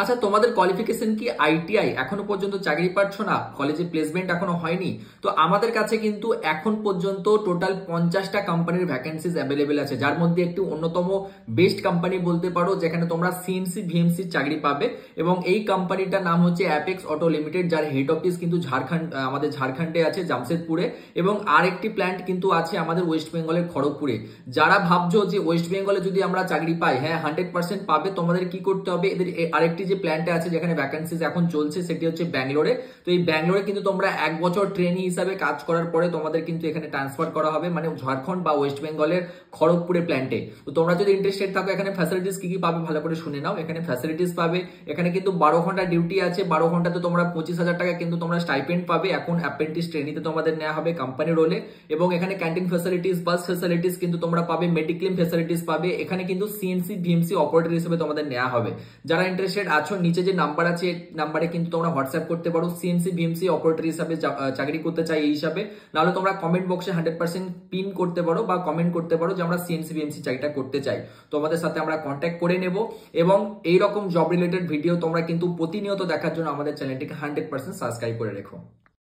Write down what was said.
আচ্ছা, তোমাদের কোয়ালিফিকেশন কি আইটিআই? এখনো পর্যন্ত চাকরি পাচ্ছ না, কলেজে প্লেসমেন্ট এখনো হয়নি? তো আমাদের কাছে কিন্তু এখন পর্যন্ত টোটাল 50টা কোম্পানির ভ্যাকেন্সিজ অ্যাভেলেবেল আছে, যার মধ্যে একটি অন্যতম বেস্ট কোম্পানি বলতে পারো, যেখানে তোমরা সিএনসি ভিএমসি চাকরি পাবে। এবং এই কোম্পানিটার নাম হচ্ছে অ্যাপেক্স অটো লিমিটেড, যার হেড অফিস কিন্তু আমাদের ঝাড়খণ্ডে আছে, জামশেদপুরে। এবং আরেকটি প্ল্যান্ট কিন্তু আছে আমাদের ওয়েস্ট বেঙ্গলের খড়গপুরে। যারা ভাবছো যে ওয়েস্ট বেঙ্গলে যদি আমরা চাকরি পাই, হ্যাঁ 100% পাবে। তোমাদের কি করতে হবে, এদের আরেকটি যে প্ল্যানটা আছে যেখানে ভ্যাকেন্সিজ এখন চলছে, সেটি হচ্ছে ব্যাঙ্গালোরে। তো এই ব্যাঙ্গালোরে কিন্তু তোমরা 1 বছর ট্রেনি হিসাবে কাজ করার পরে তোমাদের কিন্তু এখানে ট্রান্সফার করা হবে, মানে ঝাড়খণ্ড বা ওয়েস্ট বেঙ্গলের খড়গপুরে প্ল্যান্টে। তো তোমরা যদি ইন্টারেস্টেড থাকো, এখানে ফ্যাসিলিটিস কি কি পাবে ভালো করে শুনে নাও। এখানে ফ্যাসিলিটিস পাবে, এখানে কিন্তু 12 ঘন্টা ডিউটি আছে। 12 ঘন্টাতে তোমরা 25,000 টাকা কিন্তু তোমরা স্টাইপেন্ড পাবে। এখন অ্যাপ্রেন্টিস ট্রেনিতে তোমাদের নেওয়া হবে কোম্পানি রোলে। এবং এখানে ক্যান্টিন ফ্যাসিলিটিস, বাস ফ্যাসিলিটিস কিন্তু তোমরা পাবে, মেডিক্লেম ফ্যাসিলিটিস পাবে। এখানে কিন্তু সিএনসি ভিএমসি অপারেটর হিসেবে তোমাদের নেওয়া হবে। যারা ইন্টারেস্টেড আছো, নিচে যে নাম্বার আছে নাম্বারে কিন্তু তোমরা হোয়াটসঅ্যাপ করতে পারো, সিএনসি ভিএমসি অপারেটর হিসাবে চাকরি করতে চাই এই হিসাবে। নাহলে তোমরা কমেন্ট বক্সে 100% পিন করতে পারো বা কমেন্ট করতে পারো যে আমরা সিএনসি ভিএমসি চাকরিটা করতে চাই। তোমাদের সাথে আমরা কন্ট্যাক্ট করে নেব। এবং এইরকম জব রিলেটেড ভিডিও তোমরা কিন্তু প্রতিনিয়ত দেখার জন্য আমাদের চ্যানেলটিকে 100% সাবস্ক্রাইব করে রেখো।